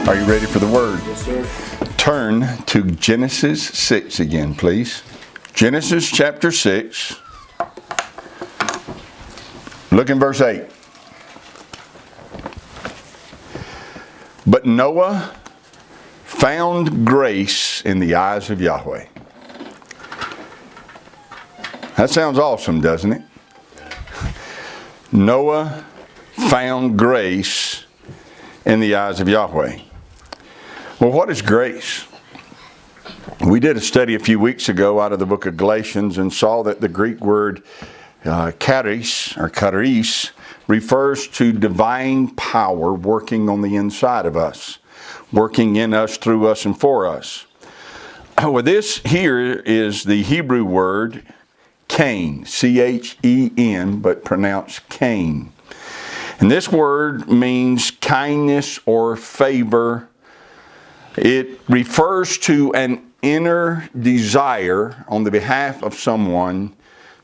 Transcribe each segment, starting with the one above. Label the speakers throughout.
Speaker 1: Are you ready for the word?
Speaker 2: Yes, sir.
Speaker 1: Turn to Genesis 6 again, please. Genesis chapter 6. Look in verse 8. But Noah found grace in the eyes of Yahweh. That sounds awesome, doesn't it? Noah found grace in the eyes of Yahweh. Well, what is grace? We did a study a few weeks ago out of the book of Galatians and saw that the Greek word charis or charis refers to divine power working on the inside of us, working in us, through us, and for us. Well, this here is the Hebrew word Cain, C-H-E-N, but pronounced Cain. And this word means kindness or favor. It refers to an inner desire on the behalf of someone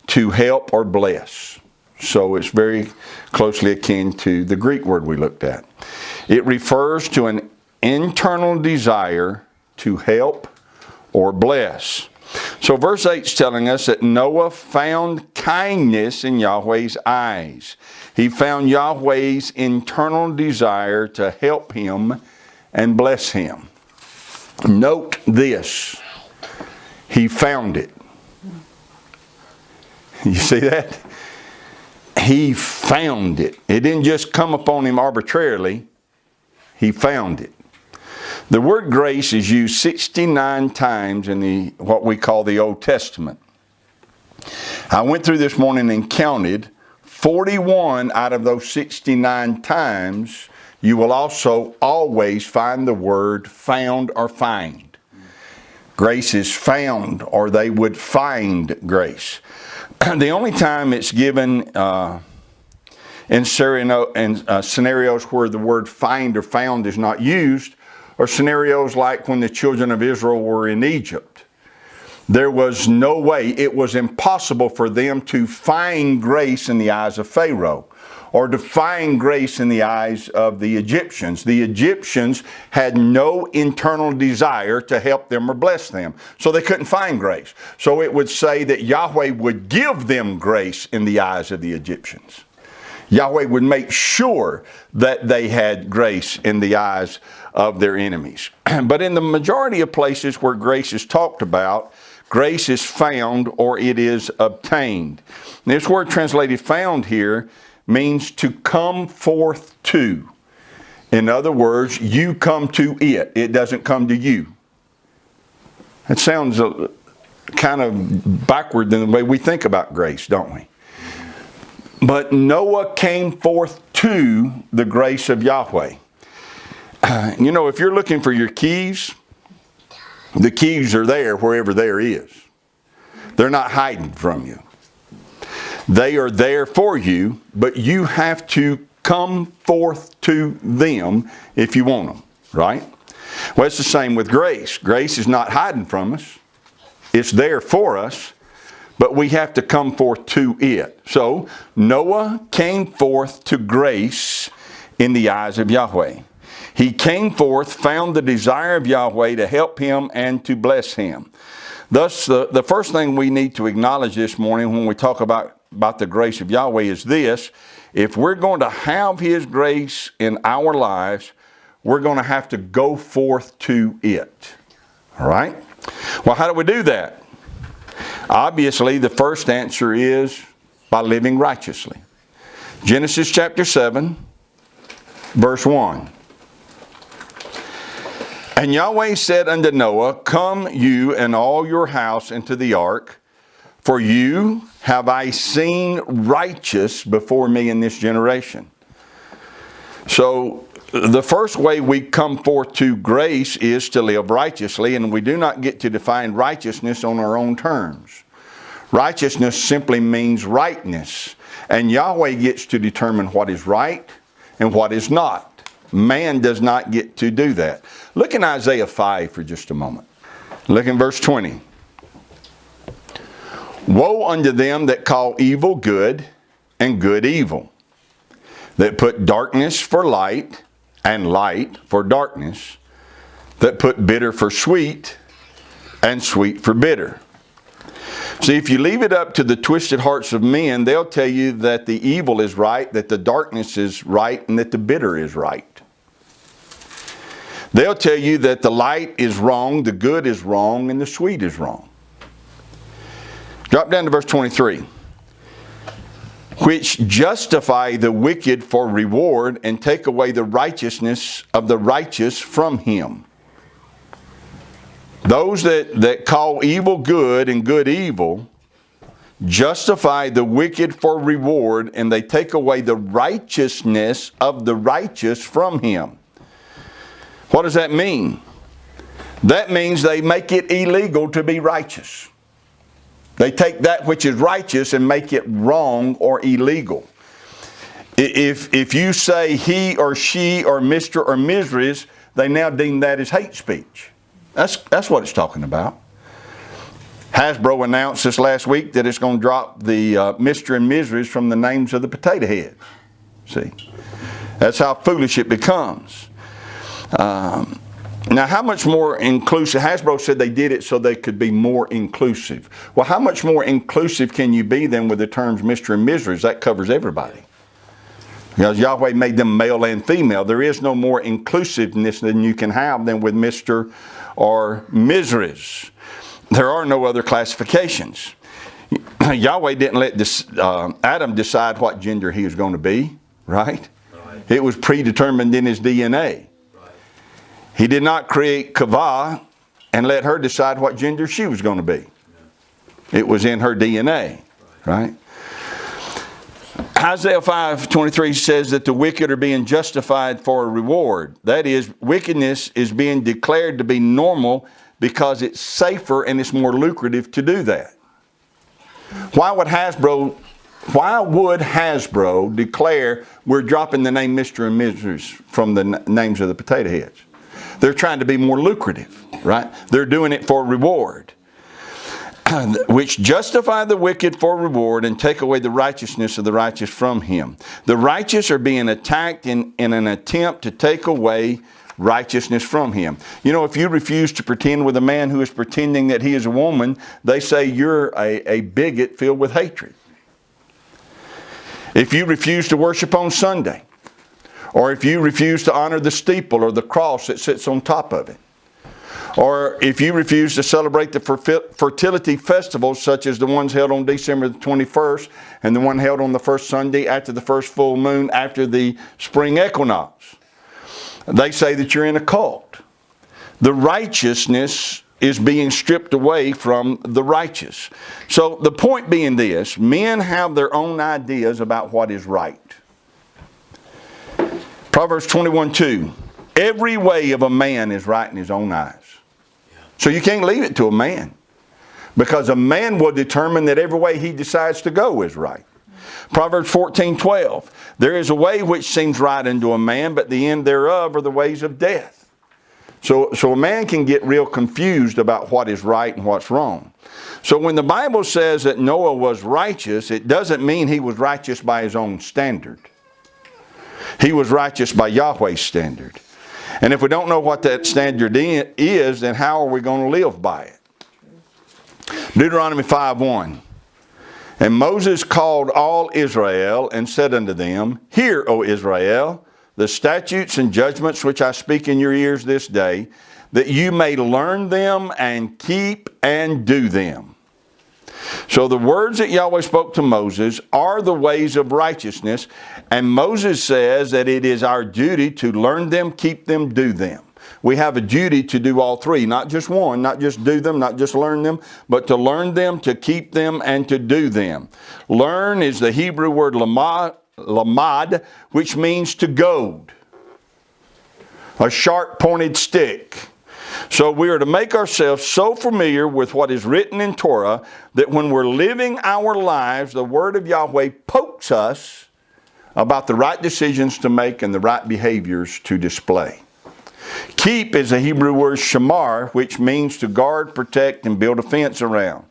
Speaker 1: to help or bless. So it's very closely akin to the Greek word we looked at. It refers to an internal desire to help or bless. So verse 8 is telling us that Noah found kindness in Yahweh's eyes. He found Yahweh's internal desire to help him and bless him. Note this. He found it. You see that? He found it. It didn't just come upon him arbitrarily. He found it. The word grace is used 69 times in what we call the Old Testament. I went through this morning and counted 41 out of those 69 times. You will also always find the word found or find. Grace is found, or they would find grace. The only time it's given in scenarios where the word find or found is not used are scenarios like when the children of Israel were in Egypt. There was no way, it was impossible for them to find grace in the eyes of Pharaoh or to find grace in the eyes of the Egyptians. The Egyptians had no internal desire to help them or bless them, so they couldn't find grace. So it would say that Yahweh would give them grace in the eyes of the Egyptians. Yahweh would make sure that they had grace in the eyes of their enemies. But in the majority of places where grace is talked about, grace is found or it is obtained. This word translated found here means to come forth to. In other words, you come to it. It doesn't come to you. It sounds kind of backward than the way we think about grace, don't we? But Noah came forth to the grace of Yahweh. You know, if you're looking for your keys, the keys are there wherever there is. They're not hiding from you. They are there for you, but you have to come forth to them if you want them, right? Well, it's the same with grace. Grace is not hiding from us. It's there for us, but we have to come forth to it. So Noah came forth to grace in the eyes of Yahweh. He came forth, found the desire of Yahweh to help him and to bless him. Thus, the first thing we need to acknowledge this morning when we talk about the grace of Yahweh is this: if we're going to have His grace in our lives, we're going to have to go forth to it. All right? Well, how do we do that? Obviously, the first answer is by living righteously. Genesis chapter 7, verse 1. And Yahweh said unto Noah, Come you and all your house into the ark, for you have I seen righteous before me in this generation. So the first way we come forth to grace is to live righteously, and we do not get to define righteousness on our own terms. Righteousness simply means rightness, and Yahweh gets to determine what is right and what is not. Man does not get to do that. Look in Isaiah 5 for just a moment. Look in verse 20. Woe unto them that call evil good and good evil, that put darkness for light and light for darkness, that put bitter for sweet and sweet for bitter. See, if you leave it up to the twisted hearts of men, they'll tell you that the evil is right, that the darkness is right, and that the bitter is right. They'll tell you that the light is wrong, the good is wrong, and the sweet is wrong. Drop down to verse 23. Which justify the wicked for reward and take away the righteousness of the righteous from him. Those that call evil good and good evil justify the wicked for reward, and they take away the righteousness of the righteous from him. What does that mean? That means they make it illegal to be righteous. They take that which is righteous and make it wrong or illegal. If you say he or she or Mr. or Mrs., they now deem that as hate speech. That's what it's talking about. Hasbro announced this last week that it's going to drop the Mr. and Mrs. from the names of the potato heads. See? That's how foolish it becomes. Now, how much more inclusive? Hasbro said they did it so they could be more inclusive. Well, how much more inclusive can you be than with the terms Mr. and Mrs.? That covers everybody. Because Yahweh made them male and female. There is no more inclusiveness than you can have than with Mr. or Mrs. There are no other classifications. Yahweh didn't let Adam decide what gender he was going to be, right? It was predetermined in his DNA. He did not create Kavah and let her decide what gender she was going to be. It was in her DNA, right? Isaiah 5:23 says that the wicked are being justified for a reward. That is, wickedness is being declared to be normal because it's safer and it's more lucrative to do that. Why would Hasbro declare we're dropping the name Mr. and Mrs. from the names of the potato heads? They're trying to be more lucrative, right? They're doing it for reward. Which justify the wicked for reward and take away the righteousness of the righteous from him. The righteous are being attacked in an attempt to take away righteousness from him. You know, if you refuse to pretend with a man who is pretending that he is a woman, they say you're a bigot filled with hatred. If you refuse to worship on Sunday, or if you refuse to honor the steeple or the cross that sits on top of it, or if you refuse to celebrate the fertility festivals such as the ones held on December the 21st and the one held on the first Sunday after the first full moon after the spring equinox, they say that you're in a cult. The righteousness is being stripped away from the righteous. So the point being this, men have their own ideas about what is right. Proverbs 21:2, every way of a man is right in his own eyes. So you can't leave it to a man, because a man will determine that every way he decides to go is right. Proverbs 14:12, there is a way which seems right unto a man, but the end thereof are the ways of death. So a man can get real confused about what is right and what's wrong. So when the Bible says that Noah was righteous, it doesn't mean he was righteous by his own standard. He was righteous by Yahweh's standard. And if we don't know what that standard is, then how are we going to live by it? Deuteronomy 5:1. And Moses called all Israel and said unto them, hear, O Israel, the statutes and judgments which I speak in your ears this day, that you may learn them and keep and do them. So the words that Yahweh spoke to Moses are the ways of righteousness, and Moses says that it is our duty to learn them, keep them, do them. We have a duty to do all three, not just one, not just do them, not just learn them, but to learn them, to keep them, and to do them. Learn is the Hebrew word lamad, which means to goad, a sharp-pointed stick. So we are to make ourselves so familiar with what is written in Torah that when we're living our lives, the Word of Yahweh pokes us about the right decisions to make and the right behaviors to display. Keep is the Hebrew word shamar, which means to guard, protect, and build a fence around.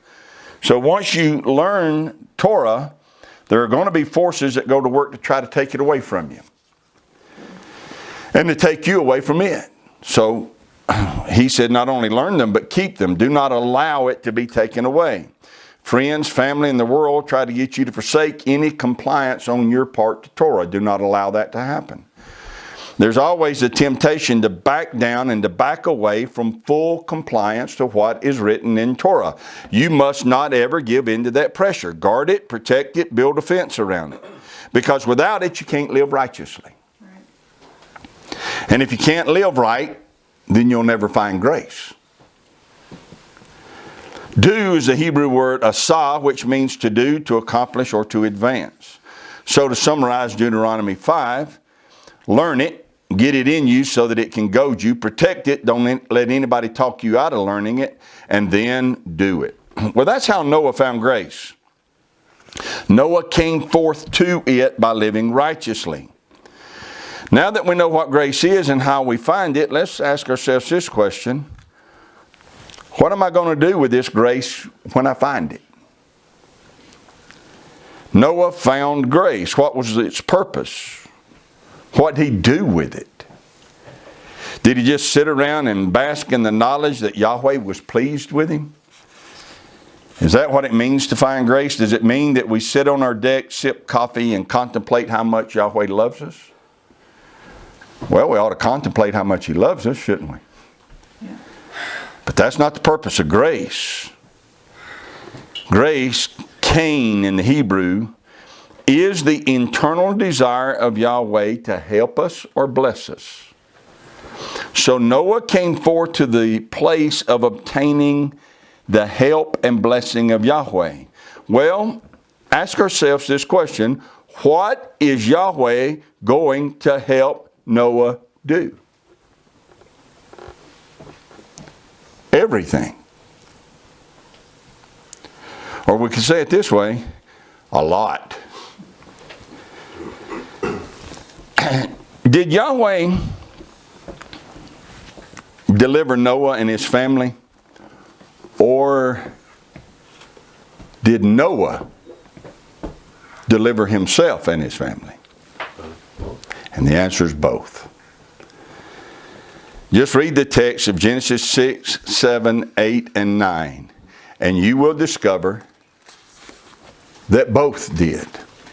Speaker 1: So once you learn Torah, there are going to be forces that go to work to try to take it away from you. and to take you away from it. So he said, not only learn them, but keep them. Do not allow it to be taken away. Friends, family, and the world try to get you to forsake any compliance on your part to Torah. Do not allow that to happen. There's always a temptation to back down and to back away from full compliance to what is written in Torah. You must not ever give in to that pressure. Guard it, protect it, build a fence around it. Because without it, you can't live righteously. Right. And if you can't live right, then you'll never find grace. Do is the Hebrew word asah, which means to do, to accomplish, or to advance. So to summarize Deuteronomy 5, learn it, get it in you so that it can goad you, protect it, don't let anybody talk you out of learning it, and then do it. Well, that's how Noah found grace. Noah came forth to it by living righteously. Now that we know what grace is and how we find it, let's ask ourselves this question. What am I going to do with this grace when I find it? Noah found grace. What was its purpose? What did he do with it? Did he just sit around and bask in the knowledge that Yahweh was pleased with him? Is that what it means to find grace? Does it mean that we sit on our deck, sip coffee, and contemplate how much Yahweh loves us? Well, we ought to contemplate how much He loves us, shouldn't we? Yeah. But that's not the purpose of grace. Grace, kain in the Hebrew, is the internal desire of Yahweh to help us or bless us. So Noah came forth to the place of obtaining the help and blessing of Yahweh. Well, ask ourselves this question. What is Yahweh going to help Noah do? Everything. Or we could say it this way, a lot. Did Yahweh deliver Noah and his family? Or did Noah deliver himself and his family? And the answer is both. Just read the text of Genesis 6, 7, 8, and 9, and you will discover that both did.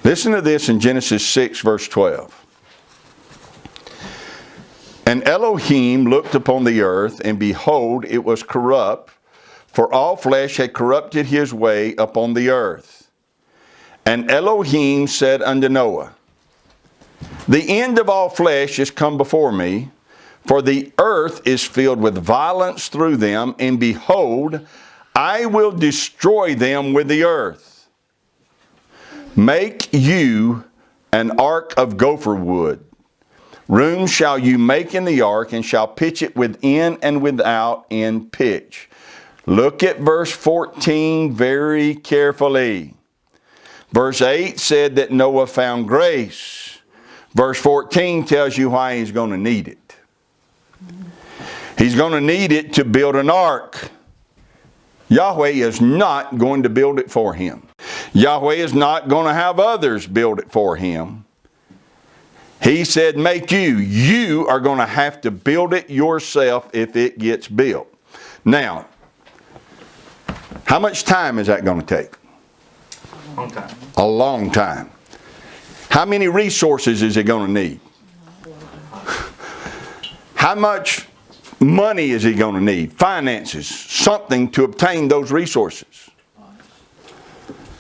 Speaker 1: Listen to this in Genesis 6, verse 12. And Elohim looked upon the earth, and behold, it was corrupt, for all flesh had corrupted his way upon the earth. And Elohim said unto Noah, the end of all flesh is come before me, for the earth is filled with violence through them, and behold, I will destroy them with the earth. Make you an ark of gopher wood. Room shall you make in the ark, and shall pitch it within and without in pitch. Look at verse 14 very carefully. Verse 8 said that Noah found grace. Verse 14 tells you why he's going to need it. He's going to need it to build an ark. Yahweh is not going to build it for him. Yahweh is not going to have others build it for him. He said, make you. You are going to have to build it yourself if it gets built. Now, how much time is that going to take?
Speaker 2: A long time.
Speaker 1: A long time. How many resources is it going to need? How much money is he going to need? Finances, something to obtain those resources.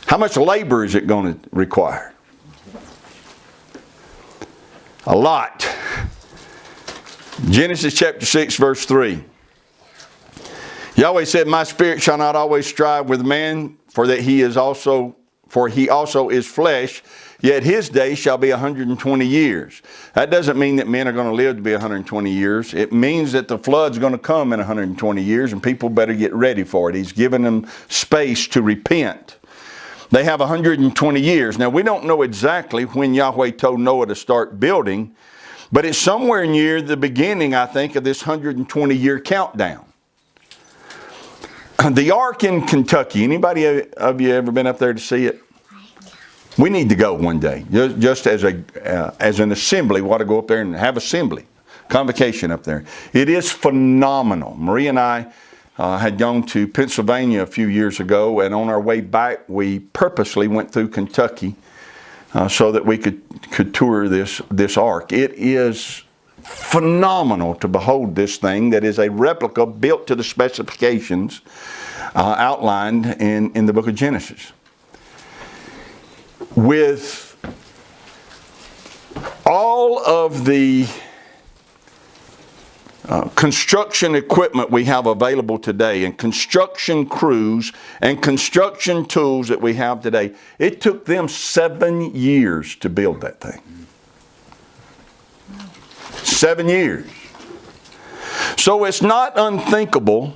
Speaker 1: How much labor is it going to require? A lot. Genesis chapter 6, verse 3. Yahweh said, my spirit shall not always strive with man, for he also is flesh, yet his day shall be 120 years. That doesn't mean that men are going to live to be 120 years. It means that the flood's going to come in 120 years, and people better get ready for it. He's given them space to repent. They have 120 years. Now, we don't know exactly when Yahweh told Noah to start building, but it's somewhere near the beginning, I think, of this 120-year countdown. The Ark in Kentucky, anybody of you ever been up there to see it? We need to go one day. Just as an assembly, we ought to go up there and have assembly. convocation up there. It is phenomenal. Marie and I had gone to Pennsylvania a few years ago, and on our way back, we purposely went through Kentucky so that we could tour this ark. It is phenomenal to behold this thing that is a replica built to the specifications outlined in the book of Genesis. With all of the construction equipment we have available today, and construction crews and construction tools that we have today, it took them 7 years to build that thing. 7 years. So it's not unthinkable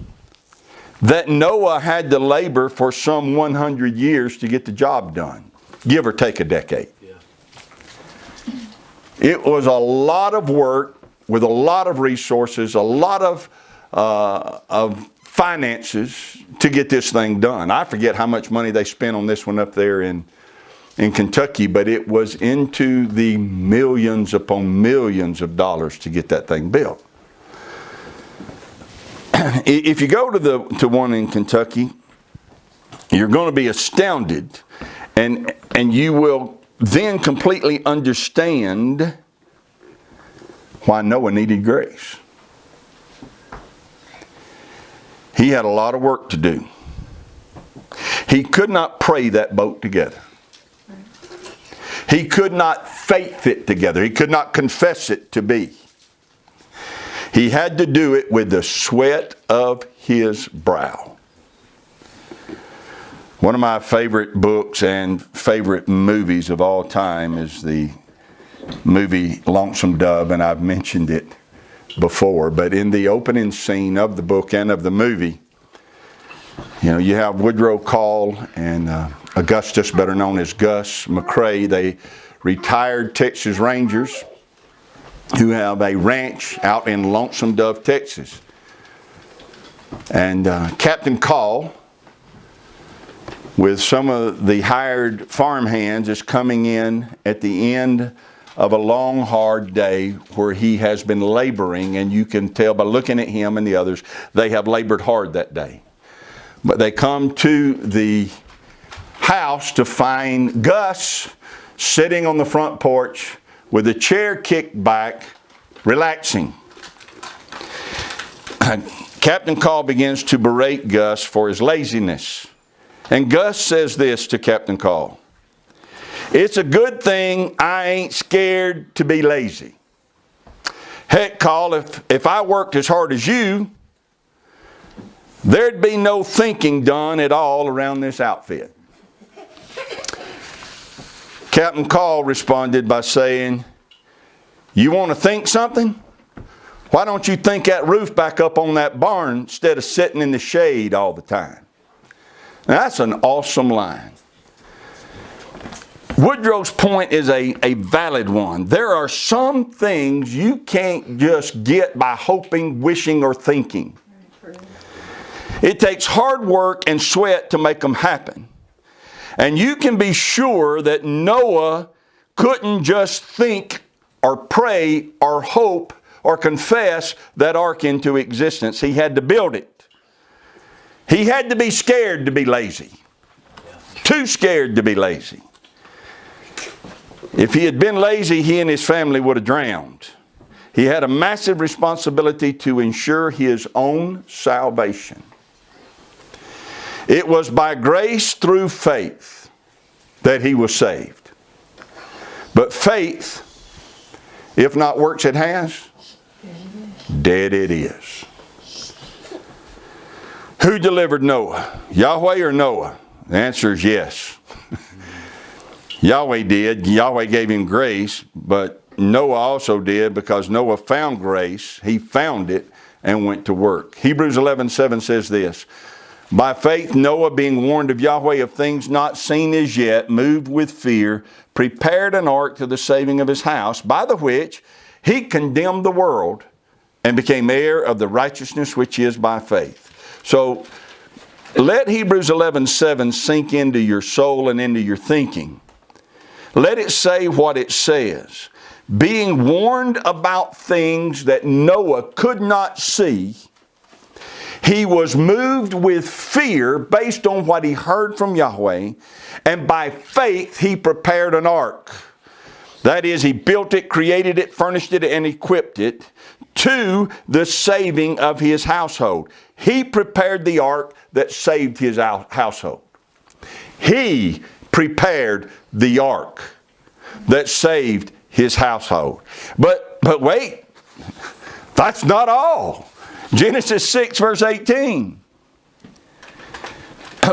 Speaker 1: that Noah had to labor for some 100 years to get the job done, give or take a decade. It was a lot of work with a lot of resources, a lot of finances to get this thing done. I forget how much money they spent on this one up there in Kentucky, but it was into the millions upon millions of dollars to get that thing built. If you go to one in Kentucky, you're going to be astounded, and you will then completely understand why Noah needed grace. He had a lot of work to do. He could not pray that boat together. He could not faith it together. He could not confess it to be. He had to do it with the sweat of his brow. One of my favorite books and favorite movies of all time is the movie Lonesome Dove, and I've mentioned it before. But in the opening scene of the book and of the movie, you have Woodrow Call and Augustus, better known as Gus McCrae. They retired Texas Rangers who have a ranch out in Lonesome Dove, Texas. And Captain Call, with some of the hired farmhands, is coming in at the end of a long, hard day where he has been laboring, and you can tell by looking at him and the others, they have labored hard that day. But they come to the house to find Gus sitting on the front porch with a chair kicked back, relaxing. Captain Call begins to berate Gus for his laziness. And Gus says this to Captain Call: "It's a good thing I ain't scared to be lazy. Heck, Call, if I worked as hard as you, there'd be no thinking done at all around this outfit." Captain Call responded by saying, "You want to think something? Why don't you think that roof back up on that barn instead of sitting in the shade all the time?" Now, that's an awesome line. Woodrow's point is a valid one. There are some things you can't just get by hoping, wishing, or thinking. It takes hard work and sweat to make them happen. And you can be sure that Noah couldn't just think or pray or hope or confess that ark into existence. He had to build it. He had to be scared to be lazy. Too scared to be lazy. If he had been lazy, he and his family would have drowned. He had a massive responsibility to ensure his own salvation. It was by grace through faith that he was saved. But faith, if not works it has, dead it is. Who delivered Noah? Yahweh or Noah? The answer is yes. Yahweh did. Yahweh gave him grace, but Noah also did, because Noah found grace. He found it and went to work. Hebrews 11:7 says this: "By faith Noah, being warned of Yahweh of things not seen as yet, moved with fear, prepared an ark to the saving of his house, by the which he condemned the world and became heir of the righteousness which is by faith." So let Hebrews 11:7 sink into your soul and into your thinking. Let it say what it says. being warned about things that Noah could not see, he was moved with fear based on what he heard from Yahweh, and by faith he prepared an ark. That is, he built it, created it, furnished it, and equipped it to the saving of his household. He prepared the ark that saved his household. He prepared the ark that saved his household. But wait, that's not all. Genesis 6 verse 18.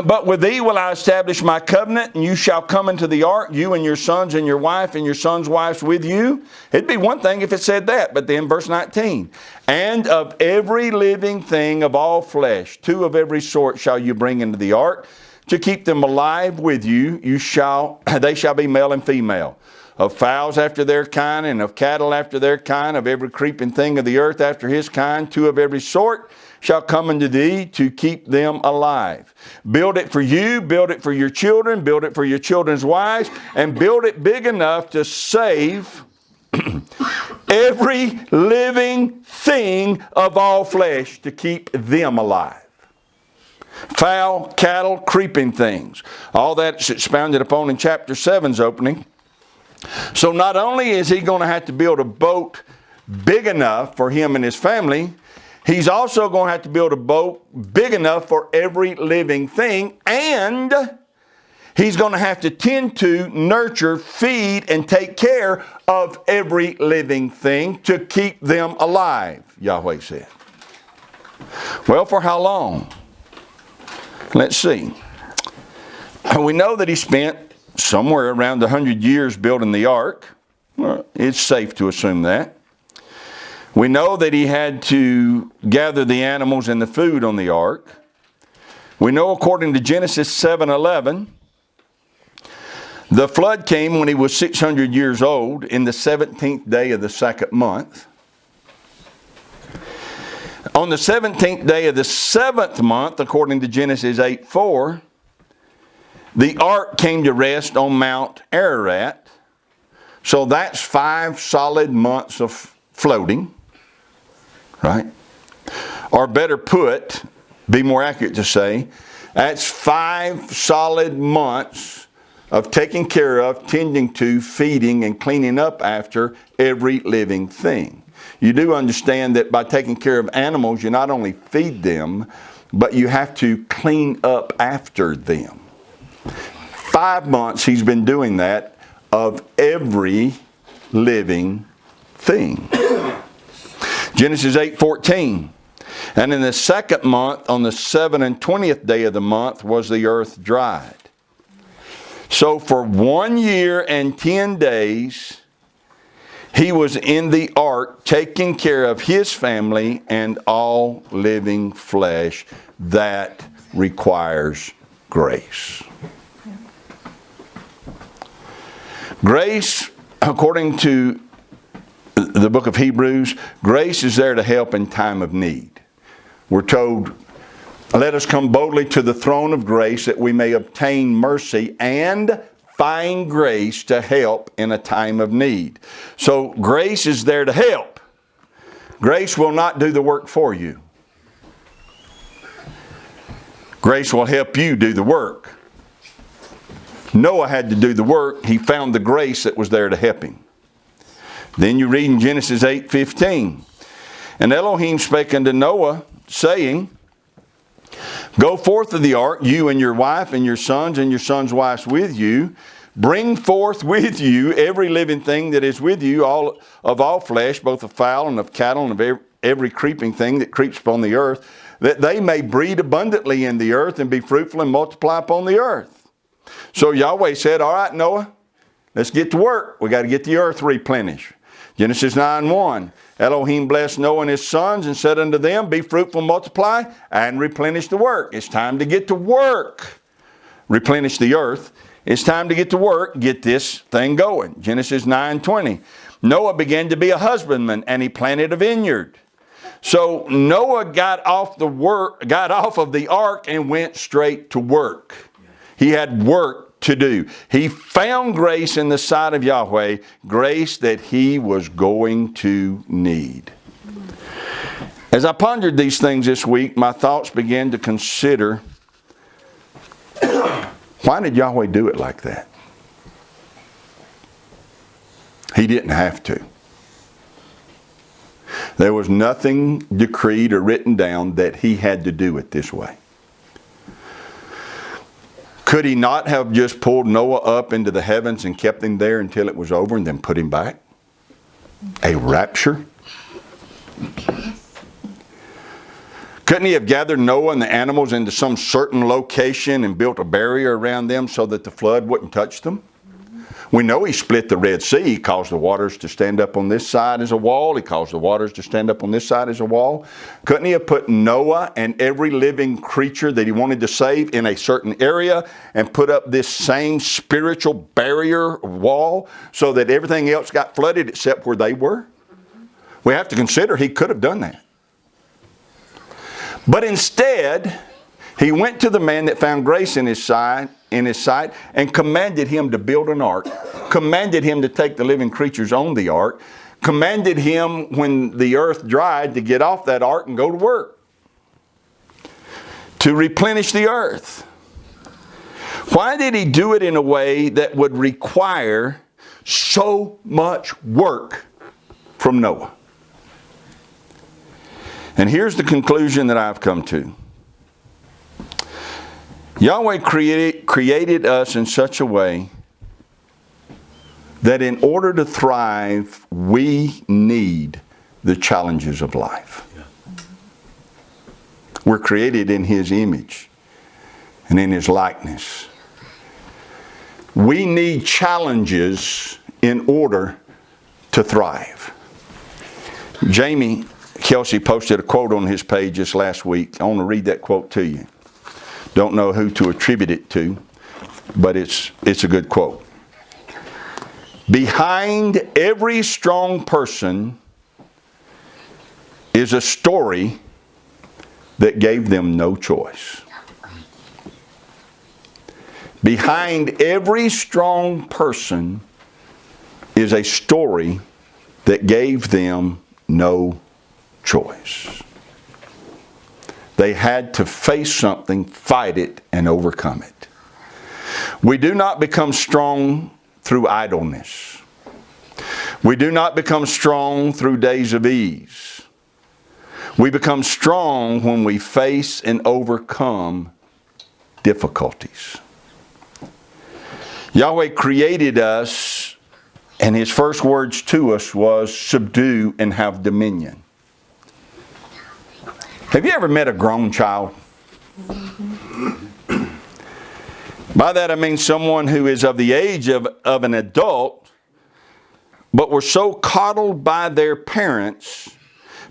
Speaker 1: But with thee will I establish my covenant, and you shall come into the ark, you and your sons and your wife and your sons' wives with you. It'd be one thing if it said that, but then verse 19. And of every living thing of all flesh, 2 of every sort shall you bring into the ark, to keep them alive with you. They shall be male and female. Of fowls after their kind, and of cattle after their kind, of every creeping thing of the earth after his kind, 2 of every sort shall come unto thee, to keep them alive. Build it for you, build it for your children, build it for your children's wives, and build it big enough to save every living thing of all flesh, to keep them alive. Fowl, cattle, creeping things. All that's expounded upon in chapter 7's opening. So not only is he going to have to build a boat big enough for him and his family, he's also going to have to build a boat big enough for every living thing, and he's going to have to tend to, nurture, feed, and take care of every living thing to keep them alive, Yahweh said. Well, for how long? Let's see. We know that he spent somewhere around 100 years building the ark. Well, it's safe to assume that. We know that he had to gather the animals and the food on the ark. We know, according to Genesis 7:11, the flood came when he was 600 years old, in the 17th day of the 2nd month. On the 17th day of the 7th month, according to Genesis 8:4, the ark came to rest on Mount Ararat. So that's 5 solid months of floating, right? Or better put, be more accurate to say, that's 5 solid months of taking care of, tending to, feeding, and cleaning up after every living thing. You do understand that by taking care of animals, you not only feed them, but you have to clean up after them. 5 months he's been doing that of every living thing. Genesis 8:14. And in the 2nd month, on the 27th day of the month, was the earth dried. So for 1 year and 10 days, he was in the ark taking care of his family and all living flesh. That requires grace. Grace, according to the book of Hebrews, grace is there to help in time of need. We're told, let us come boldly to the throne of grace that we may obtain mercy and find grace to help in a time of need. So grace is there to help. Grace will not do the work for you. Grace will help you do the work. Noah had to do the work. He found the grace that was there to help him. Then you read in Genesis 8:15. And Elohim spake unto Noah, saying, Go forth of the ark, you and your wife and your sons' wives with you. Bring forth with you every living thing that is with you, all of all flesh, both of fowl and of cattle and of every creeping thing that creeps upon the earth, that they may breed abundantly in the earth and be fruitful and multiply upon the earth. So Yahweh said, all right, Noah, let's get to work. We got to get the earth replenished. Genesis 9:1. Elohim blessed Noah and his sons and said unto them, Be fruitful, multiply, and replenish the work. It's time to get to work. Replenish the earth. It's time to get to work. Get this thing going. Genesis 9:20. Noah began to be a husbandman, and he planted a vineyard. So Noah got off of the ark and went straight to work. He had work to do. He found grace in the sight of Yahweh, grace that he was going to need. As I pondered these things this week, my thoughts began to consider, why did Yahweh do it like that? He didn't have to. There was nothing decreed or written down that he had to do it this way. Could he not have just pulled Noah up into the heavens and kept him there until it was over and then put him back? A rapture? Couldn't he have gathered Noah and the animals into some certain location and built a barrier around them so that the flood wouldn't touch them? We know he split the Red Sea. He caused the waters to stand up on this side as a wall. He caused the waters to stand up on this side as a wall. Couldn't he have put Noah and every living creature that he wanted to save in a certain area and put up this same spiritual barrier wall so that everything else got flooded except where they were? We have to consider he could have done that. But instead, he went to the man that found grace in his sight and commanded him to build an ark, commanded him to take the living creatures on the ark, commanded him when the earth dried to get off that ark and go to work, to replenish the earth. Why did he do it in a way that would require so much work from Noah? And here's the conclusion that I've come to. Yahweh created us in such a way that in order to thrive, we need the challenges of life. We're created in his image and in his likeness. We need challenges in order to thrive. Jamie Kelsey posted a quote on his page just last week. I want to read that quote to you. Don't know who to attribute it to, but it's a good quote. Behind every strong person is a story that gave them no choice. Behind every strong person is a story that gave them no choice. They had to face something, fight it, and overcome it. We do not become strong through idleness. We do not become strong through days of ease. We become strong when we face and overcome difficulties. Yahweh created us, and his first words to us was, subdue and have dominion. Have you ever met a grown child? By that I mean someone who is of the age of an adult, but were so coddled by their parents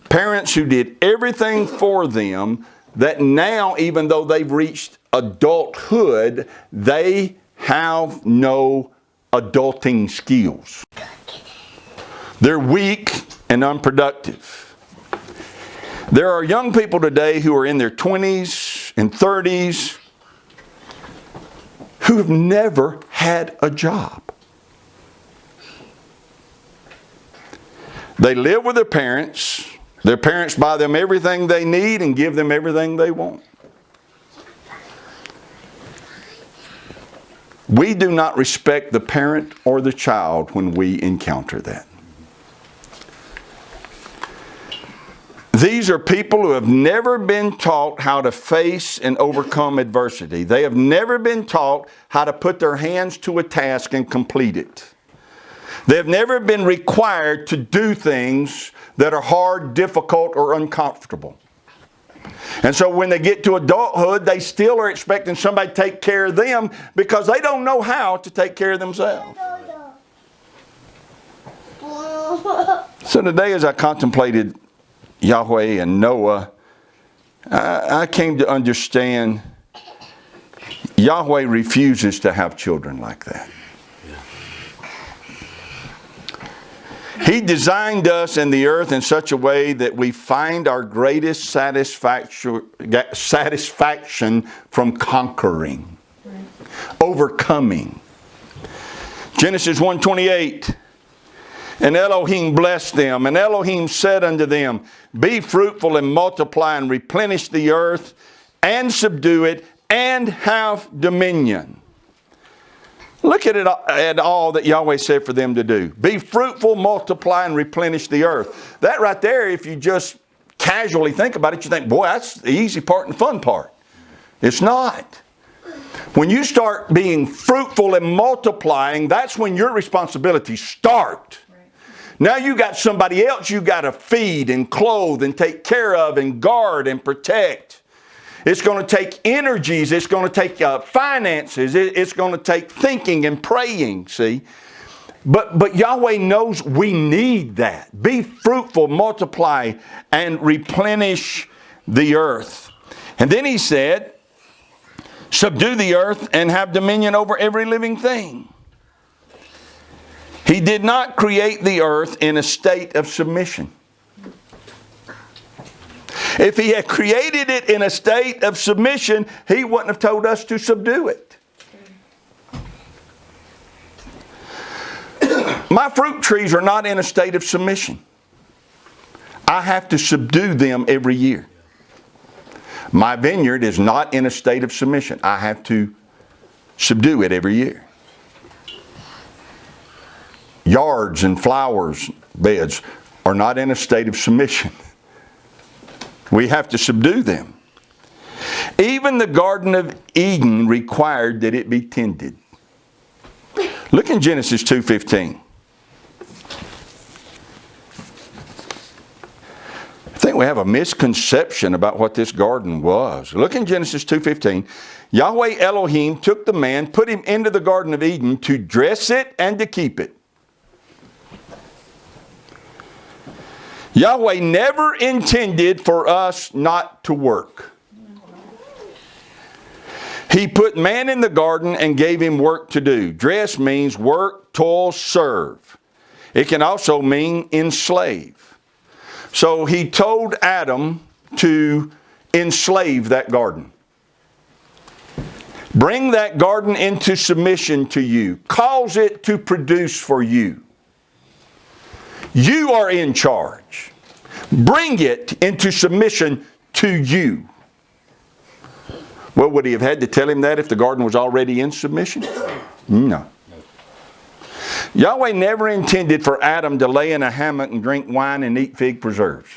Speaker 1: who did everything for them, that now, even though they've reached adulthood, they have no adulting skills. They're weak and unproductive. There are young people today who are in their 20s and 30s who have never had a job. They live with their parents. Their parents buy them everything they need and give them everything they want. We do not respect the parent or the child when we encounter that. These are people who have never been taught how to face and overcome adversity. They have never been taught how to put their hands to a task and complete it. They have never been required to do things that are hard, difficult, or uncomfortable. And so when they get to adulthood, they still are expecting somebody to take care of them because they don't know how to take care of themselves. So today, as I contemplated Yahweh and Noah, I came to understand Yahweh refuses to have children like that. He designed us in the earth in such a way that we find our greatest satisfaction from conquering. overcoming. Genesis 1:28. And Elohim blessed them, and Elohim said unto them, Be fruitful and multiply and replenish the earth and subdue it and have dominion. Look at it at all that Yahweh said for them to do. Be fruitful, multiply, and replenish the earth. That right there, if you just casually think about it, you think, boy, that's the easy part and the fun part. It's not. When you start being fruitful and multiplying, that's when your responsibilities start. Now you got somebody else you got to feed and clothe and take care of and guard and protect. It's going to take energies. It's going to take finances. It's going to take thinking and praying, see. But Yahweh knows we need that. Be fruitful, multiply, and replenish the earth. And then he said, subdue the earth and have dominion over every living thing. He did not create the earth in a state of submission. If he had created it in a state of submission, he wouldn't have told us to subdue it. My fruit trees are not in a state of submission. I have to subdue them every year. My vineyard is not in a state of submission. I have to subdue it every year. Yards and flowers beds are not in a state of submission. We have to subdue them. Even the Garden of Eden required that it be tended. Look in Genesis 2:15. I think we have a misconception about what this garden was. Look in Genesis 2:15. Yahweh Elohim took the man, put him into the Garden of Eden to dress it and to keep it. Yahweh never intended for us not to work. He put man in the garden and gave him work to do. Dress means work, toil, serve. It can also mean enslave. So he told Adam to enslave that garden. Bring that garden into submission to you. Cause it to produce for you. You are in charge. Bring it into submission to you. Well, would he have had to tell him that if the garden was already in submission? No. Yahweh never intended for Adam to lay in a hammock and drink wine and eat fig preserves.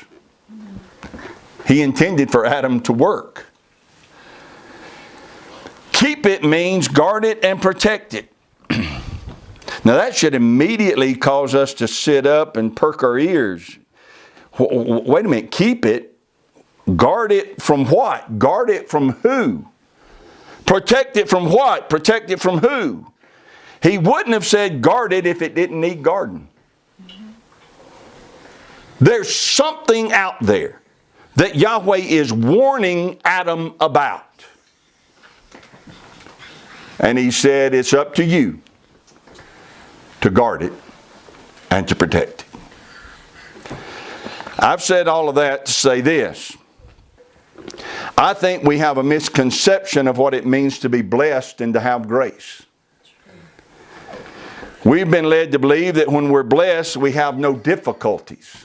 Speaker 1: He intended for Adam to work. Keep it means guard it and protect it. Now that should immediately cause us to sit up and perk our ears. Wait a minute, keep it. Guard it from what? Guard it from who? Protect it from what? Protect it from who? He wouldn't have said guard it if it didn't need guarding. There's something out there that Yahweh is warning Adam about. And he said it's up to you to guard it and to protect it. I've said all of that to say this. I think we have a misconception of what it means to be blessed and to have grace. We've been led to believe that when we're blessed, we have no difficulties.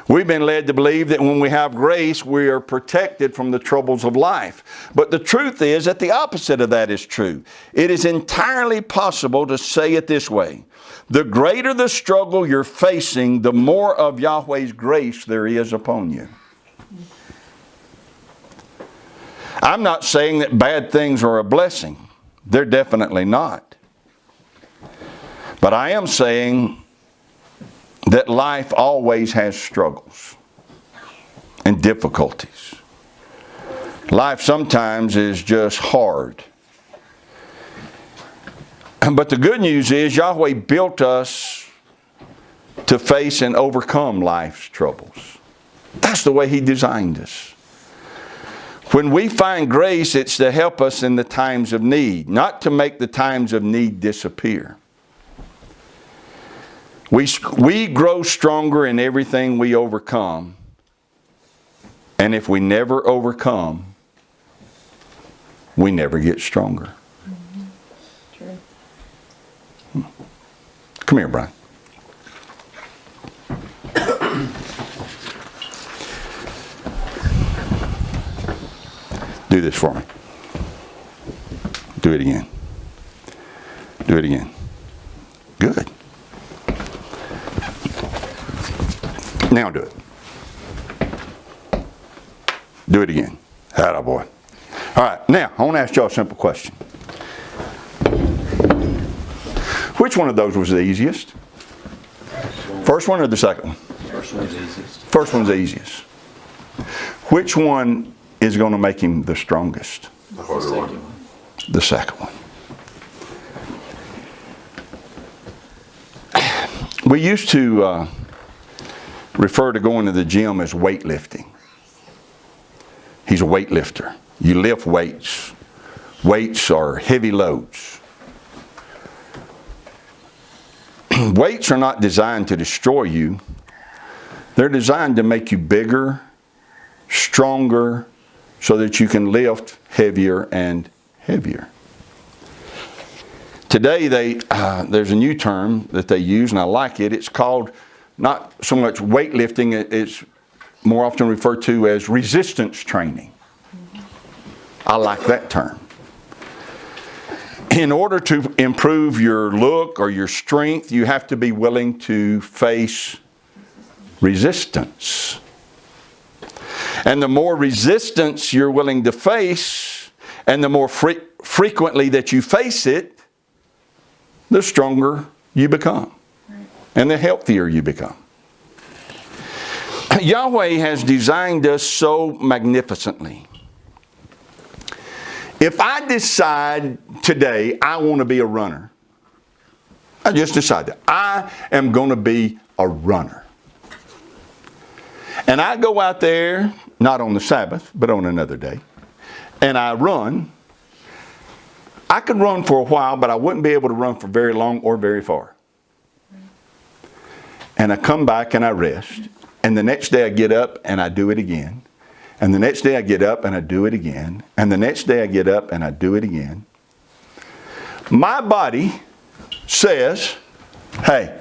Speaker 1: We've been led to believe that when we have grace, we are protected from the troubles of life. But the truth is that the opposite of that is true. It is entirely possible to say it this way. The greater the struggle you're facing, the more of Yahweh's grace there is upon you. I'm not saying that bad things are a blessing. They're definitely not. But I am saying that life always has struggles and difficulties. Life sometimes is just hard. But the good news is Yahweh built us to face and overcome life's troubles. That's the way He designed us. When we find grace, it's to help us in the times of need, not to make the times of need disappear. We grow stronger in everything we overcome. And if we never overcome, we never get stronger. Come here, Brian. Do this for me. Do it again. Do it again. Good. Now do it. Do it again. Attaboy. All right, now I want to ask y'all a simple question. Which one of those was the easiest? First one or the second one?
Speaker 2: First one's easiest.
Speaker 1: First one's the easiest. Which one is going to make him the strongest?
Speaker 2: The harder one.
Speaker 1: The second one. We used to refer to going to the gym as weightlifting. He's a weightlifter. You lift weights. Weights are heavy loads. Weights are not designed to destroy you. They're designed to make you bigger, stronger, so that you can lift heavier and heavier. Today, there's a new term that they use, and I like it. It's called not so much weightlifting, it's more often referred to as resistance training. I like that term. In order to improve your look or your strength, you have to be willing to face resistance. And the more resistance you're willing to face, and the more frequently that you face it, the stronger you become. And the healthier you become. Yahweh has designed us so magnificently. If I decide today I want to be a runner, I just decide that I am going to be a runner. And I go out there, not on the Sabbath, but on another day, and I run. I could run for a while, but I wouldn't be able to run for very long or very far. And I come back and I rest. And the next day I get up and I do it again. And the next day I get up and I do it again. And the next day I get up and I do it again. My body says, hey,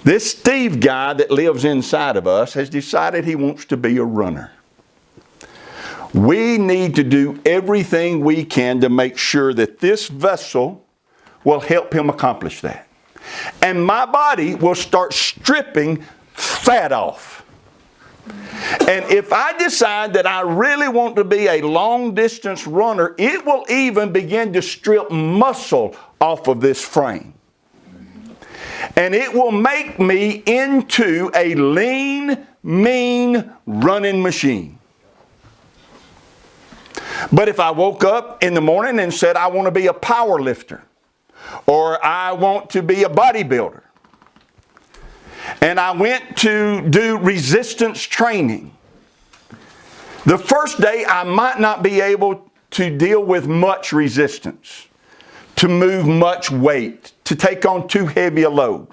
Speaker 1: this Steve guy that lives inside of us has decided he wants to be a runner. We need to do everything we can to make sure that this vessel will help him accomplish that. And my body will start stripping fat off. And if I decide that I really want to be a long distance runner, it will even begin to strip muscle off of this frame. And it will make me into a lean, mean running machine. But if I woke up in the morning and said I want to be a power lifter, or I want to be a bodybuilder, and I went to do resistance training, the first day I might not be able to deal with much resistance, to move much weight, to take on too heavy a load.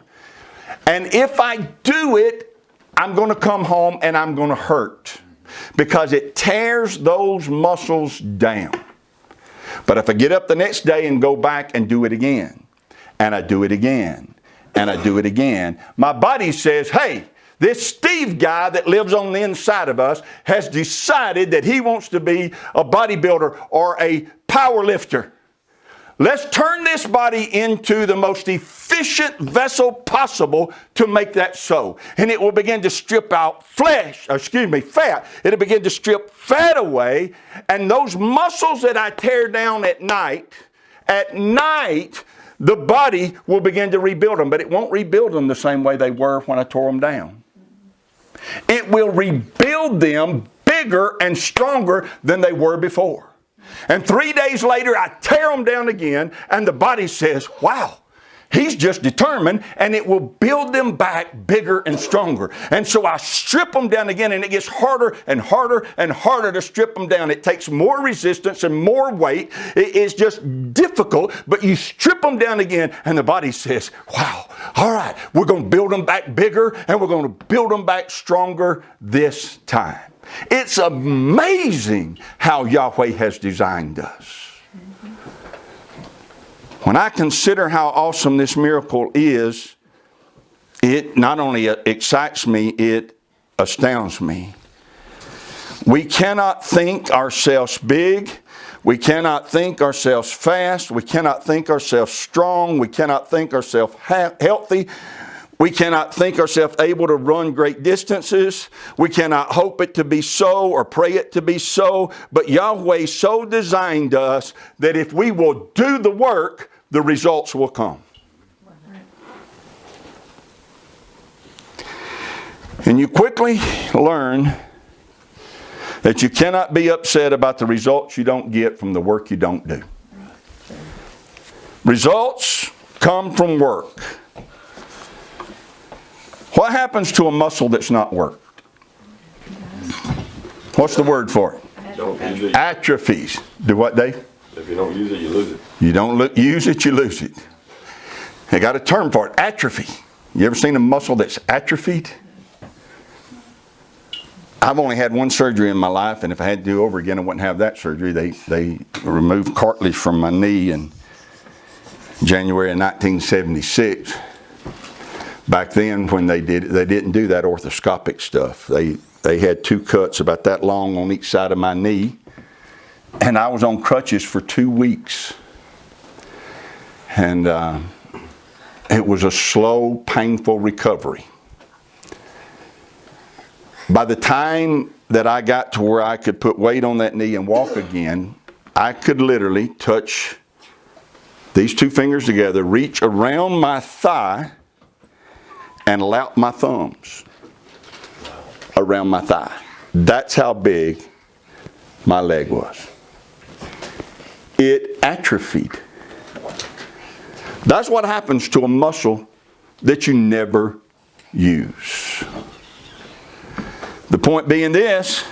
Speaker 1: And if I do it, I'm going to come home and I'm going to hurt, because it tears those muscles down. But if I get up the next day and go back and do it again, and I do it again, and I do it again, my body says, hey, this Steve guy that lives on the inside of us has decided that he wants to be a bodybuilder or a power lifter. Let's turn this body into the most efficient vessel possible to make that so. And it will begin to strip out fat. It'll begin to strip fat away. And those muscles that I tear down at night, the body will begin to rebuild them. But it won't rebuild them the same way they were when I tore them down. It will rebuild them bigger and stronger than they were before. And 3 days later, I tear them down again, and the body says, wow, he's just determined, and it will build them back bigger and stronger. And so I strip them down again, and it gets harder and harder and harder to strip them down. It takes more resistance and more weight. It's just difficult, but you strip them down again, and the body says, wow, all right, we're going to build them back bigger, and we're going to build them back stronger this time. It's amazing how Yahweh has designed us. When I consider how awesome this miracle is, it not only excites me, it astounds me. We cannot think ourselves big. We cannot think ourselves fast. We cannot think ourselves strong. We cannot think ourselves healthy. We cannot think ourselves able to run great distances. We cannot hope it to be so or pray it to be so. But Yahweh so designed us that if we will do the work, the results will come. And you quickly learn that you cannot be upset about the results you don't get from the work you don't do. Results come from work. What happens to a muscle that's not worked? What's the word for it?
Speaker 2: Don't use it.
Speaker 1: Atrophies. Do what, Dave?
Speaker 2: If you don't use it, you lose it.
Speaker 1: You don't use it, you lose it. They got a term for it, atrophy. You ever seen a muscle that's atrophied? I've only had one surgery in my life, and if I had to do over again, I wouldn't have that surgery. They removed cartilage from my knee in January of 1976. Back then, when they did it, they didn't do that orthoscopic stuff. They had 2 cuts about that long on each side of my knee, and I was on crutches for 2 weeks. And it was a slow, painful recovery. By the time that I got to where I could put weight on that knee and walk again, I could literally touch these 2 fingers together, reach around my thigh, and lap my thumbs around my thigh. That's how big my leg was. It atrophied. That's what happens to a muscle that you never use. The point being this,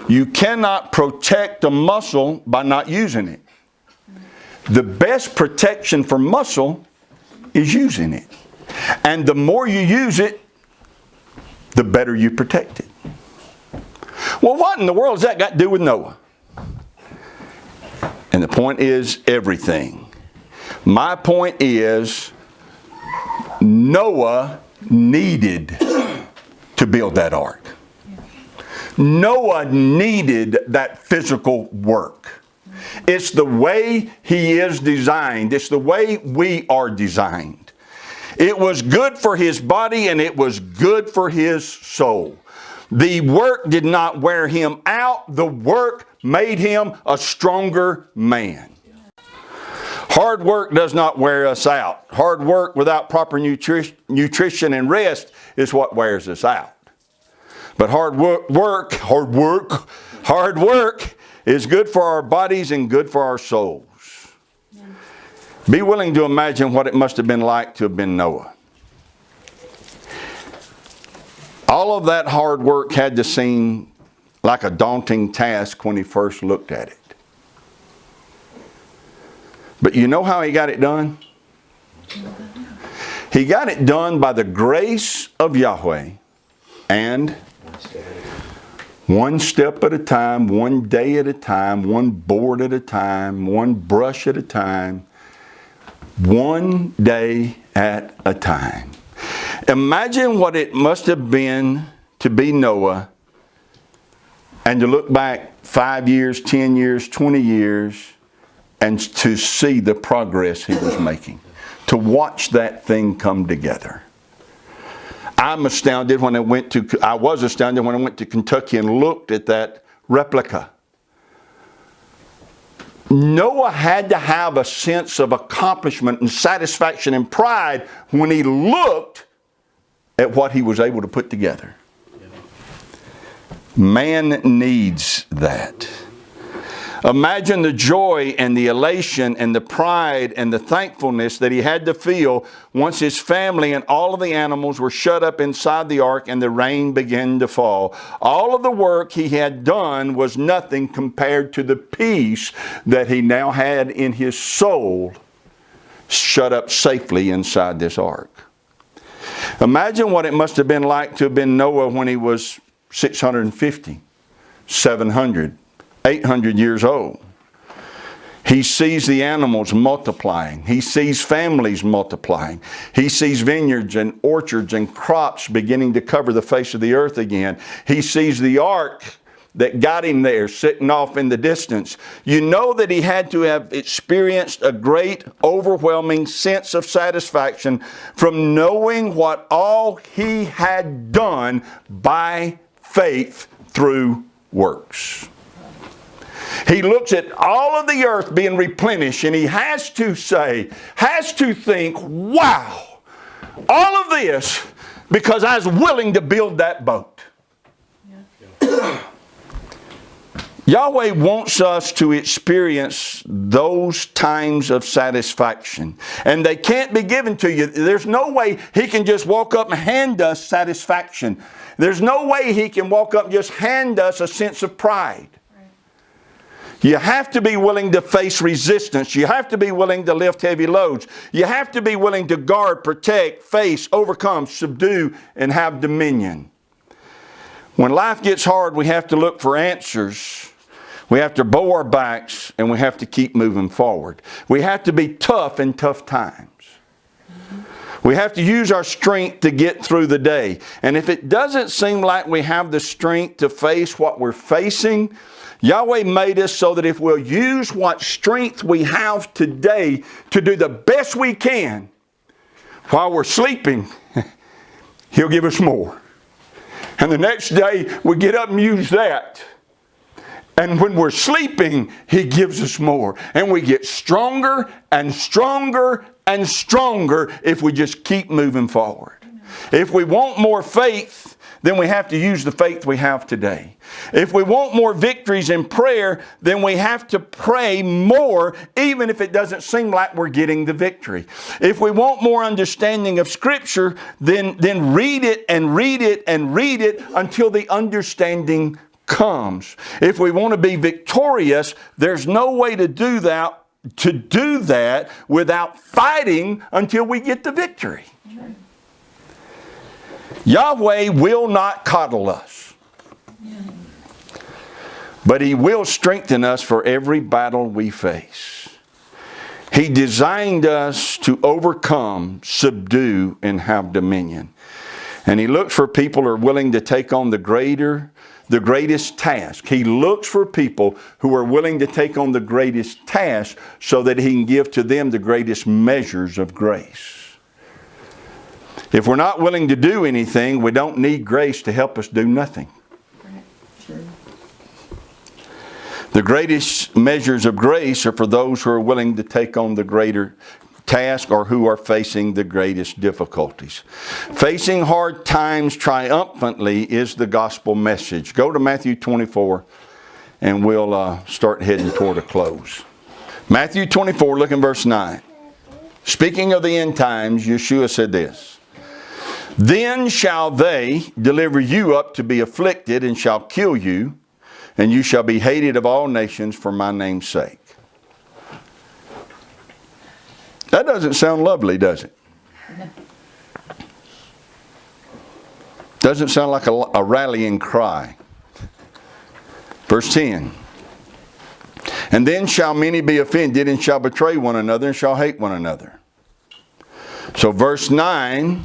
Speaker 1: you cannot protect a muscle by not using it. The best protection for muscle is using it. And the more you use it, the better you protect it. Well, what in the world has that got to do with Noah? And the point is everything. My point is Noah needed to build that ark. Noah needed that physical work. It's the way he is designed. It's the way we are designed. It was good for his body and it was good for his soul. The work did not wear him out. The work made him a stronger man. Hard work does not wear us out. Hard work without proper nutrition and rest is what wears us out. But hard work is good for our bodies and good for our souls. Be willing to imagine what it must have been like to have been Noah. All of that hard work had to seem like a daunting task when he first looked at it. But you know how he got it done? He got it done by the grace of Yahweh and one step at a time, one day at a time, one board at a time, one brush at a time, one day at a time. Imagine what it must have been to be Noah and to look back 5 years, 10 years, 20 years and to see the progress he was making. To watch that thing come together. I was astounded when I went to Kentucky and looked at that replica. Noah had to have a sense of accomplishment and satisfaction and pride when he looked at what he was able to put together. Man needs that. Imagine the joy and the elation and the pride and the thankfulness that he had to feel once his family and all of the animals were shut up inside the ark and the rain began to fall. All of the work he had done was nothing compared to the peace that he now had in his soul shut up safely inside this ark. Imagine what it must have been like to have been Noah when he was 650, 700, 800 years old. He sees the animals multiplying. He sees families multiplying. He sees vineyards and orchards and crops beginning to cover the face of the earth again. He sees the ark that got him there sitting off in the distance. You know that he had to have experienced a great, overwhelming sense of satisfaction from knowing what all he had done by faith through works. He looks at all of the earth being replenished, and he has to think, wow, all of this because I was willing to build that boat. Yeah. Yahweh wants us to experience those times of satisfaction. And they can't be given to you. There's no way He can just walk up and hand us satisfaction. There's no way He can walk up and just hand us a sense of pride. You have to be willing to face resistance. You have to be willing to lift heavy loads. You have to be willing to guard, protect, face, overcome, subdue, and have dominion. When life gets hard, we have to look for answers. We have to bow our backs, and we have to keep moving forward. We have to be tough in tough times. We have to use our strength to get through the day. And if it doesn't seem like we have the strength to face what we're facing, Yahweh made us so that if we'll use what strength we have today to do the best we can while we're sleeping, He'll give us more. And the next day we get up and use that. And when we're sleeping, He gives us more. And we get stronger and stronger and stronger if we just keep moving forward. If we want more faith, then we have to use the faith we have today. If we want more victories in prayer, then we have to pray more, even if it doesn't seem like we're getting the victory. If we want more understanding of Scripture, then read it and read it and read it until the understanding comes. If we want to be victorious, there's no way to do that without fighting until we get the victory. Yahweh will not coddle us, but He will strengthen us for every battle we face. He designed us to overcome, subdue, and have dominion. And He looks for people who are willing to take on the greatest task. He looks for people who are willing to take on the greatest task so that He can give to them the greatest measures of grace. If we're not willing to do anything, we don't need grace to help us do nothing. The greatest measures of grace are for those who are willing to take on the greater task or who are facing the greatest difficulties. Facing hard times triumphantly is the gospel message. Go to Matthew 24 and we'll start heading toward a close. Matthew 24, look in verse 9. Speaking of the end times, Yeshua said this: Then shall they deliver you up to be afflicted, and shall kill you, and you shall be hated of all nations for my name's sake. That doesn't sound lovely, does it? Doesn't sound like a rallying cry. Verse 10. And then shall many be offended, and shall betray one another, and shall hate one another. So verse 9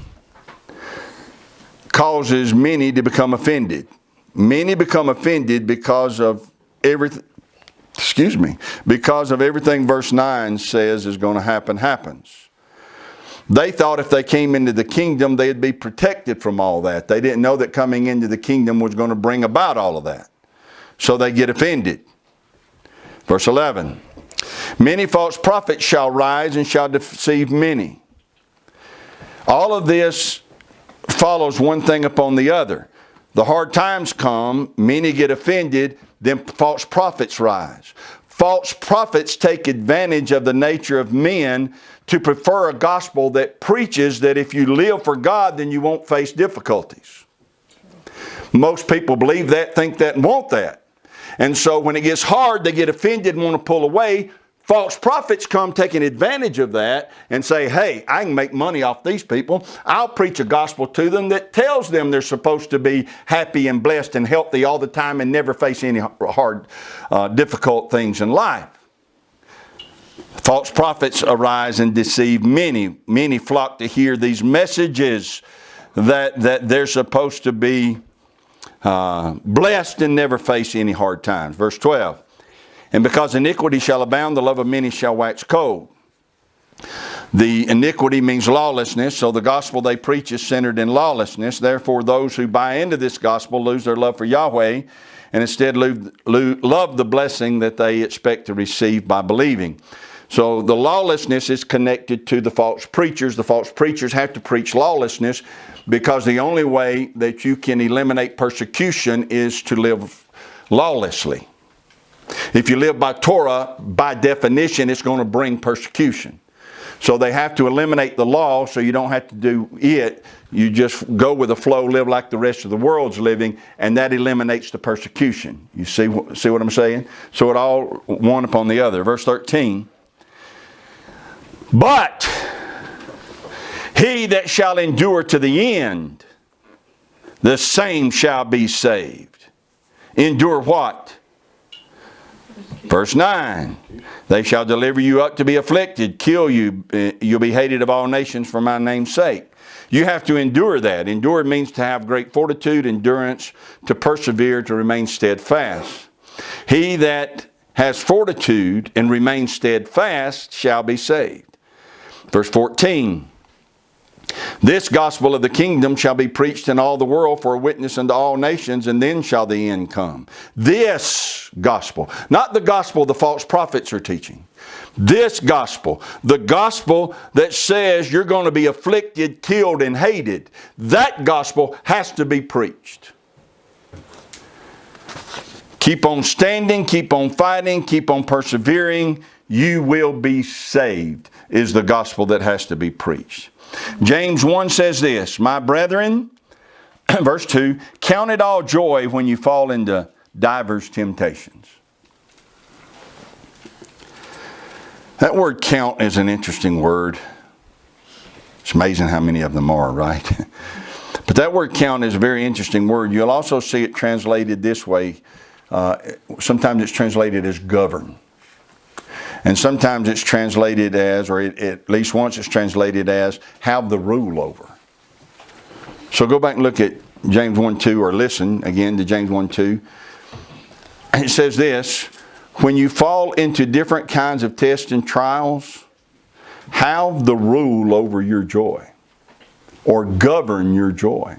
Speaker 1: causes many to become offended. Many become offended because of everything verse 9 says is going to happen happens. They thought if they came into the kingdom, they'd be protected from all that. They didn't know that coming into the kingdom was going to bring about all of that. So they get offended. Verse 11. Many false prophets shall rise and shall deceive many. All of this follows one thing upon the other. The hard times come, many get offended, then false prophets rise. False prophets take advantage of the nature of men to prefer a gospel that preaches that if you live for God, then you won't face difficulties. Most people believe that, think that, and want that. And so when it gets hard, they get offended and want to pull away. False prophets come taking advantage of that and say, hey, I can make money off these people. I'll preach a gospel to them that tells them they're supposed to be happy and blessed and healthy all the time and never face any hard, difficult things in life. False prophets arise and deceive many. Many flock to hear these messages that they're supposed to be blessed and never face any hard times. Verse 12. And because iniquity shall abound, the love of many shall wax cold. The iniquity means lawlessness, so the gospel they preach is centered in lawlessness. Therefore, those who buy into this gospel lose their love for Yahweh and instead love the blessing that they expect to receive by believing. So the lawlessness is connected to the false preachers. The false preachers have to preach lawlessness because the only way that you can eliminate persecution is to live lawlessly. If you live by Torah, by definition, it's going to bring persecution. So they have to eliminate the law so you don't have to do it. You just go with the flow, live like the rest of the world's living, and that eliminates the persecution. You see what I'm saying? So it all one upon the other. Verse 13. But he that shall endure to the end, the same shall be saved. Endure what? Verse 9, they shall deliver you up to be afflicted, kill you, you'll be hated of all nations for my name's sake. You have to endure that. Endure means to have great fortitude, endurance, to persevere, to remain steadfast. He that has fortitude and remains steadfast shall be saved. Verse 14, this gospel of the kingdom shall be preached in all the world for a witness unto all nations, and then shall the end come. This gospel, not the gospel the false prophets are teaching. This gospel, the gospel that says you're going to be afflicted, killed, and hated, that gospel has to be preached. Keep on standing, keep on fighting, keep on persevering. You will be saved, is the gospel that has to be preached. James 1 says this, my brethren, verse 2, count it all joy when you fall into divers temptations. That word count is an interesting word. It's amazing how many of them are, right? But that word count is a very interesting word. You'll also see it translated this way. Sometimes it's translated as govern. And sometimes it's translated as, or at least once it's translated as, have the rule over. So go back and look at James 1:2, or listen again to James 1:2. It says this, when you fall into different kinds of tests and trials, have the rule over your joy, or govern your joy.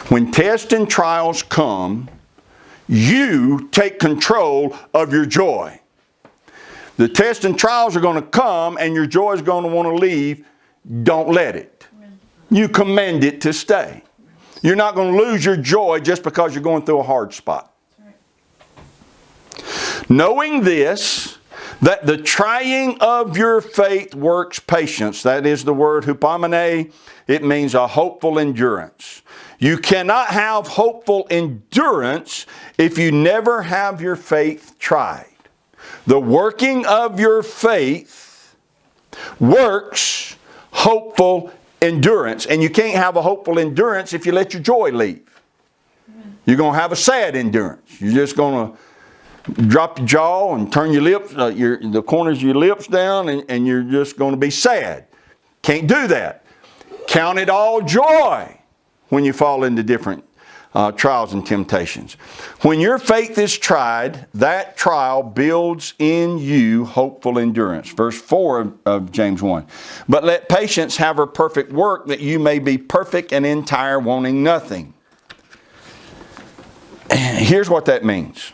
Speaker 1: When tests and trials come, you take control of your joy. The tests and trials are going to come and your joy is going to want to leave. Don't let it. You command it to stay. You're not going to lose your joy just because you're going through a hard spot. Knowing this, that the trying of your faith works patience. That is the word hupomene. It means a hopeful endurance. You cannot have hopeful endurance if you never have your faith tried. The working of your faith works hopeful endurance. And you can't have a hopeful endurance if you let your joy leave. You're going to have a sad endurance. You're just going to drop your jaw and turn your lips, the corners of your lips down, and you're just going to be sad. Can't do that. Count it all joy when you fall into different trials and temptations. When your faith is tried, that trial builds in you hopeful endurance. Verse 4 of James 1. But let patience have her perfect work, that you may be perfect and entire, wanting nothing. Here's what that means.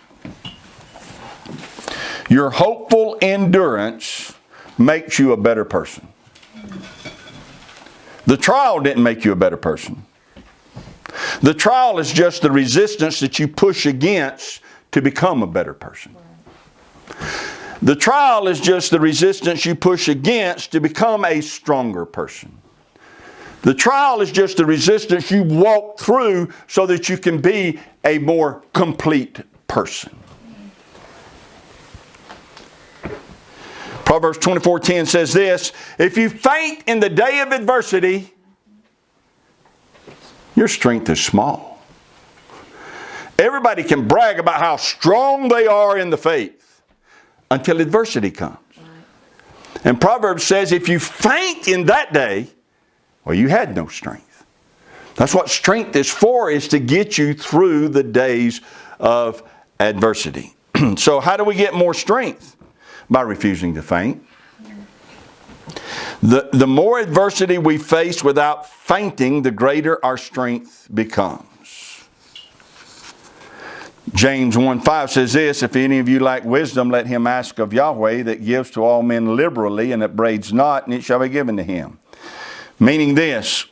Speaker 1: Your hopeful endurance makes you a better person. The trial didn't make you a better person. The trial is just the resistance that you push against to become a better person. The trial is just the resistance you push against to become a stronger person. The trial is just the resistance you walk through so that you can be a more complete person. Proverbs 24:10 says this, if you faint in the day of adversity, your strength is small. Everybody can brag about how strong they are in the faith until adversity comes. And Proverbs says, if you faint in that day, well, you had no strength. That's what strength is to get you through the days of adversity. So how do we get more strength? By refusing to faint. The more adversity we face without fainting, the greater our strength becomes. James 1:5 says this, if any of you lack wisdom, let him ask of Yahweh, that gives to all men liberally and upbraids not, and it shall be given to him. Meaning this,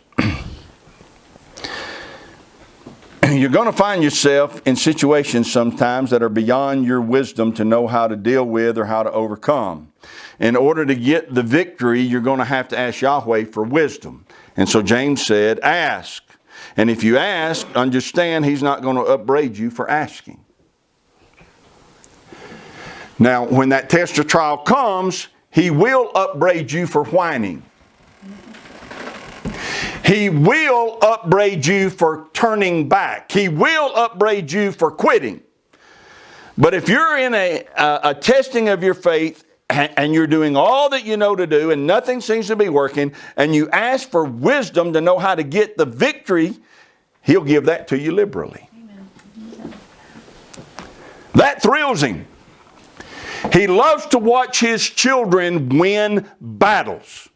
Speaker 1: you're going to find yourself in situations sometimes that are beyond your wisdom to know how to deal with or how to overcome. In order to get the victory, you're going to have to ask Yahweh for wisdom. And so James said, ask. And if you ask, understand He's not going to upbraid you for asking. Now, when that test or trial comes, He will upbraid you for whining. He will upbraid you for turning back. He will upbraid you for quitting. But if you're in a testing of your faith and you're doing all that you know to do and nothing seems to be working, and you ask for wisdom to know how to get the victory, He'll give that to you liberally. Amen. That thrills Him. He loves to watch His children win battles.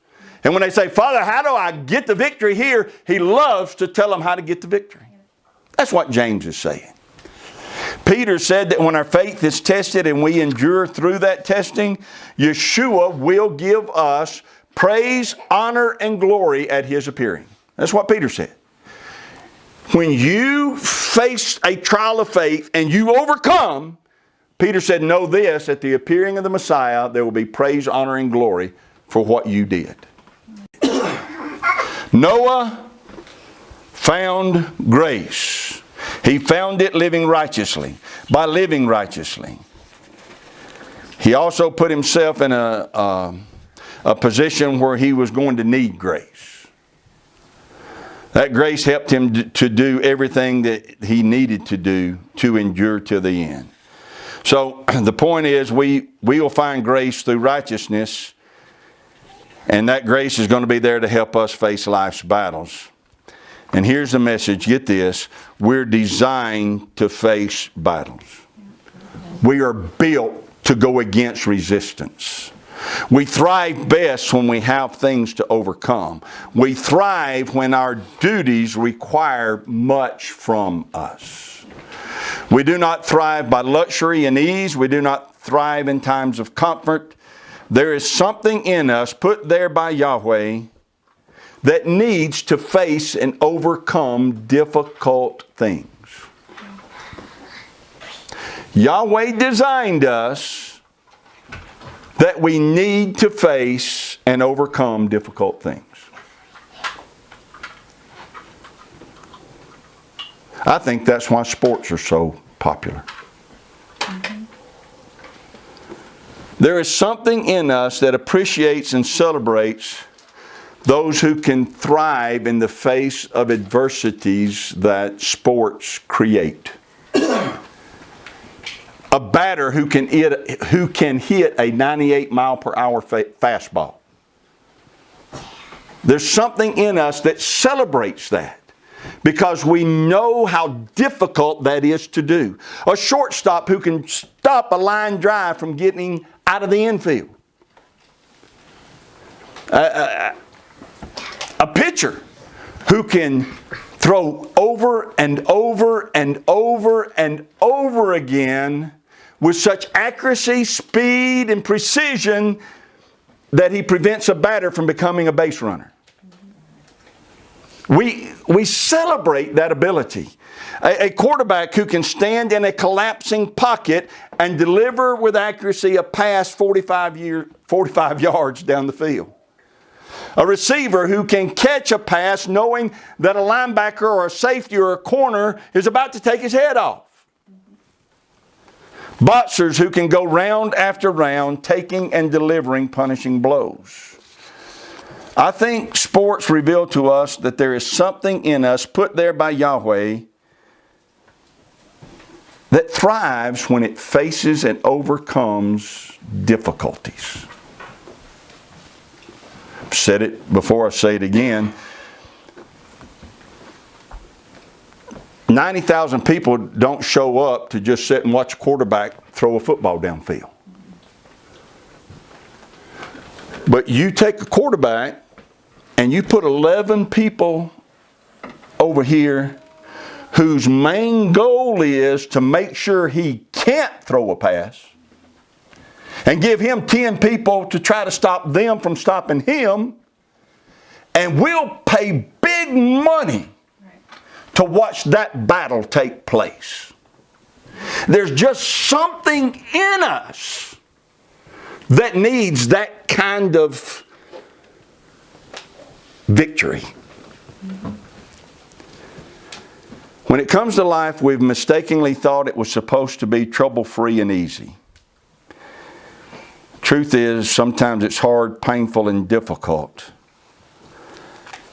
Speaker 1: And when they say, Father, how do I get the victory here? He loves to tell them how to get the victory. That's what James is saying. Peter said that when our faith is tested and we endure through that testing, Yeshua will give us praise, honor, and glory at His appearing. That's what Peter said. When you face a trial of faith and you overcome, Peter said, know this, at the appearing of the Messiah, there will be praise, honor, and glory for what you did. Noah found grace. He found it living righteously. By living righteously. He also put himself in a position where he was going to need grace. That grace helped him to do everything that he needed to do to endure to the end. So the point is, we will find grace through righteousness. And that grace is going to be there to help us face life's battles. And here's the message. Get this. We're designed to face battles. We are built to go against resistance. We thrive best when we have things to overcome. We thrive when our duties require much from us. We do not thrive by luxury and ease. We do not thrive in times of comfort. There is something in us put there by Yahweh that needs to face and overcome difficult things. Yahweh designed us that we need to face and overcome difficult things. I think that's why sports are so popular. There is something in us that appreciates and celebrates those who can thrive in the face of adversities that sports create. A batter who can hit a 98 mile per hour fastball. There's something in us that celebrates that because we know how difficult that is to do. A shortstop who can stop a line drive from getting out of the infield. A pitcher who can throw over and over and over and over again with such accuracy, speed, and precision that he prevents a batter from becoming a base runner. We celebrate that ability. A quarterback who can stand in a collapsing pocket and deliver with accuracy a pass 45 yards down the field. A receiver who can catch a pass knowing that a linebacker or a safety or a corner is about to take his head off. Boxers who can go round after round taking and delivering punishing blows. I think sports reveal to us that there is something in us put there by Yahweh that thrives when it faces and overcomes difficulties. said it before, I say it again. 90,000 people don't show up to just sit and watch a quarterback throw a football downfield. But you take a quarterback and you put 11 people over here whose main goal is to make sure he can't throw a pass, and give him 10 people to try to stop them from stopping him, and we'll pay big money to watch that battle take place. There's just something in us that needs that kind of victory. When it comes to life, we've mistakenly thought it was supposed to be trouble-free and easy. Truth is, sometimes it's hard, painful, and difficult.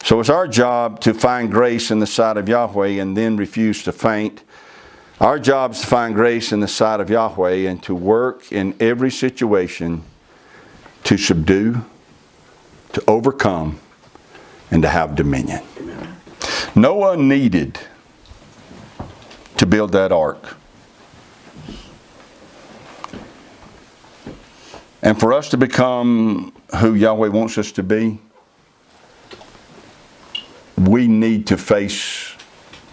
Speaker 1: So it's our job to find grace in the sight of Yahweh and then refuse to faint. Our job is to find grace in the sight of Yahweh and to work in every situation to subdue, to overcome, and to have dominion. Noah needed to build that ark. And for us to become who Yahweh wants us to be, we need to face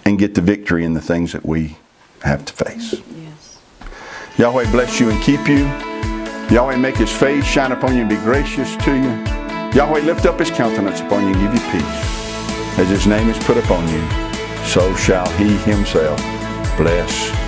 Speaker 1: and get the victory in the things that we have to face.
Speaker 3: Yes.
Speaker 1: Yahweh bless you and keep you. Yahweh make His face shine upon you and be gracious to you. Yahweh lift up His countenance upon you and give you peace. As His name is put upon you, so shall He Himself bless